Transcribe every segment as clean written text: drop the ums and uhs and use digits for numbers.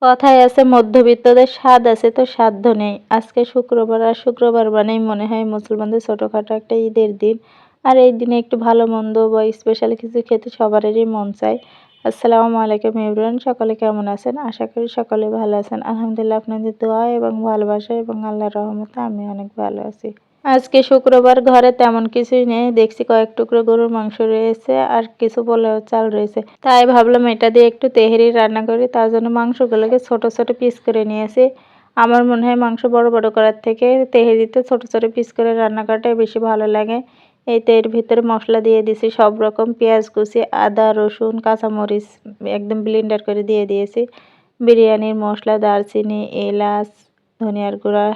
কথায় আছে মধ্যবিত্তদের স্বাদ আছে তো সাধ্য নেই। আজকে শুক্রবার, আর শুক্রবার মানেই মনে হয় মুসলমানদের ছোটখাটো একটা ঈদের দিন। আর এই দিনে একটু ভালো মন্দ বা স্পেশাল কিছু খেতে সবারেরই মন চায়। আসসালামু আলাইকুম এভরিওয়ান, সকলে কেমন আছেন? আশা করি সকলে ভালো আছেন। আলহামদুলিল্লাহ আপনাদের দোয়া এবং ভালোবাসা এবং আল্লাহর রহমতে আমি অনেক ভালো আছি। আজকে শুক্রবার, ঘরে তেমন কিছুই নেই। দেখছি কয়েক টুকরো গরুর মাংস রয়েছে আর কিছু পোলাও চাল রয়েছে। তাই ভাবলাম এটা দিয়ে একটু তেহেরি রান্না করি। তার জন্য মাংসগুলোকে ছোট ছোট পিস করে নিয়েছি। আমার মনে হয় মাংস বড় বড় করার থেকে তেহেরিতে ছোট ছোট পিস করে রান্না করাটাই বেশি ভালো লাগে। এই তো এর ভিতরে মশলা দিয়ে দিছি সব রকম, পেঁয়াজ কুচি, আদা, রসুন, কাঁচামরিচ একদম ব্লেন্ডার করে দিয়ে দিয়েছি। বিরিয়ানির মশলা, দারচিনি, এলাচ, ধনিয়ার গুঁড়া,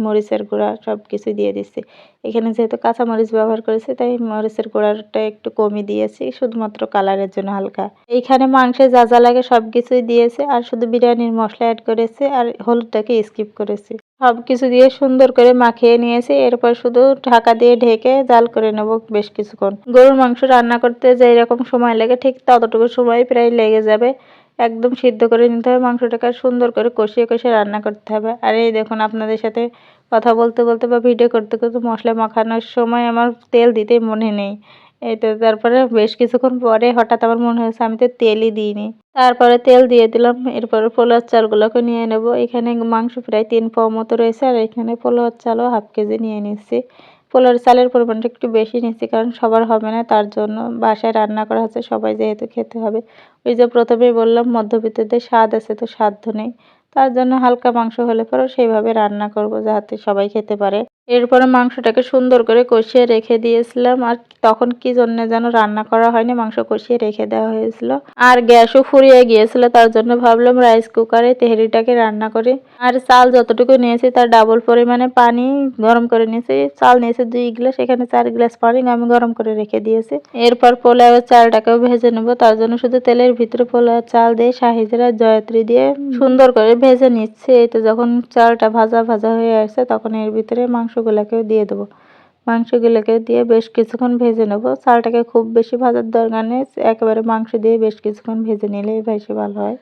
মরিচের গুঁড়া সবকিছু দিয়ে দিচ্ছি। এখানে যেহেতু কাঁচামরিচ ব্যবহার করেছি তাই মরিচের গুঁড়াটা একটু কমই দিয়েছি, শুধুমাত্র কালারের জন্য হালকা। এইখানে মাংসে যা যা লাগে সবকিছুই দিয়েছি, আর শুধু বিরিয়ানির মশলা অ্যাড করেছি আর হলুদটাকে স্কিপ করেছি। সবকিছু দিয়ে সুন্দর করে মাখিয়ে নিয়েছি। এরপর শুধু ঢাকা দিয়ে ঢেকে জাল করে নেব বেশ কিছুক্ষণ। গরুর মাংস রান্না করতে যেই রকম সময় লাগে ঠিক ততটুকু সময় প্রায় লেগে যাবে। একদম সিদ্ধ করে নিতে হবে মাংসটাকে, আর সুন্দর করে কষিয়ে কষিয়ে রান্না করতে হবে। আর এই দেখুন, আপনাদের সাথে কথা বলতে বলতে বা ভিডিও করতে করতে মশলা মাখানোর সময় আমার তেল দিতে মনে নেই। এই তো তারপরে বেশ কিছুক্ষণ পরে হঠাৎ আমার মনে হয়েছে আমি তো তেলই দিইনি। তারপরে তেল দিয়ে দিলাম। এরপরে পোলাওর চালগুলোকে নিয়ে নেব। এখানে মাংস প্রায় 3 পাও মতো রয়েছে, আর এখানে পোলাওর চালও হাফ কেজি নিয়ে নিচ্ছি। পোলাওর চালের পরিমাণটা একটু বেশি নিচ্ছি, কারণ সবার হবে না, তার জন্য। বাসায় রান্না করা হচ্ছে, সবাই যেহেতু খেতে হবে। ওই যে প্রথমেই বললাম মধ্যবিত্তদের স্বাদ আছে তো সাধ্য নেই। তার জন্য হালকা মাংস হলে পরেও সেইভাবে রান্না করব যাতে সবাই খেতে পারে। এরপরে মাংসটাকে সুন্দর করে কষিয়ে রেখে দিয়েছিলাম। আর তখন কি জন্য যেন রান্না করা হয়নি, মাংস কষিয়ে রেখে দেওয়া হয়েছিল। আর গ্যাসও ফুরিয়ে গিয়েছিল, তার জন্য ভাবলাম রাইস কুকারে তেহারিটাকে রান্না করি। আর চাল যতটুকু নিয়েছি তার ডাবল পরিমাণে পানি গরম করে নিয়েছি। চাল নিয়েছি 2 গ্লাস, এখানে 4 গ্লাস পানি আমি গরম করে রেখে দিয়েছি। এরপর পোলাওয়ের চালটাকেও ভেজে নেব। তার জন্য শুধু তেলের ভিতরে পোলাওয়ের চাল দিয়ে শাহি জিরা, জয়ত্রী দিয়ে সুন্দর করে ভেজে নিচ্ছি। এই তো যখন চালটা ভাজা ভাজা হয়ে আসছে তখন এর ভিতরে মাংসগুলোকেও দিয়ে দেবো। মাংসগুলোকে দিয়ে বেশ কিছুক্ষণ ভেজে নেব। চালটাকে খুব বেশি ভাজার দরকার নেই, একেবারে মাংস দিয়ে বেশ কিছুক্ষণ ভেজে নিলেই বেশি ভালো হয়।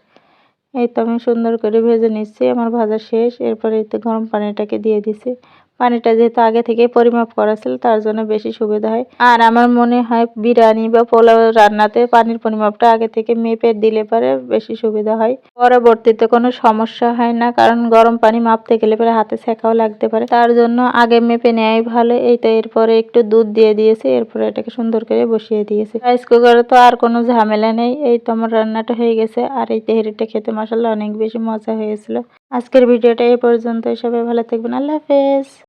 এই তো আমি সুন্দর করে ভেজে নিচ্ছি, আমার ভাজা শেষ। এরপরে এই তো গরম পানিটাকে দিয়ে দিছি। পানিটা যেহেতু আগে থেকে পরিমাপ করা ছিল তার জন্য বেশি সুবিধা হয়। আর আমার মনে হয় বিরিয়ানি বা পোলাও রান্নাতে পানির পরিমাপটা আগে থেকে মেপে দিলে পরে বেশি সুবিধা হয়, পরবর্তীতে কোনো সমস্যা হয় না। কারণ গরম পানি মাপতে গেলে পরে হাতে ছ্যাঁকাও লাগতে পারে, তার জন্য আগে মেপে নেওয়াই ভালো। এই তো এরপরে একটু দুধ দিয়ে দিয়েছি, এরপরে এটাকে সুন্দর করে বসিয়ে দিয়েছি। রাইস কুকারে তো আর কোনো ঝামেলা নেই। এই তো আমার রান্নাটা হয়ে গেছে। আর এই তেহারিটা খেতে মাশাআল্লাহ অনেক বেশি মজা হয়েছিল। আজকের ভিডিওটা এই পর্যন্ত। সবাই ভালো থাকবেন। আল্লাহ হাফেজ।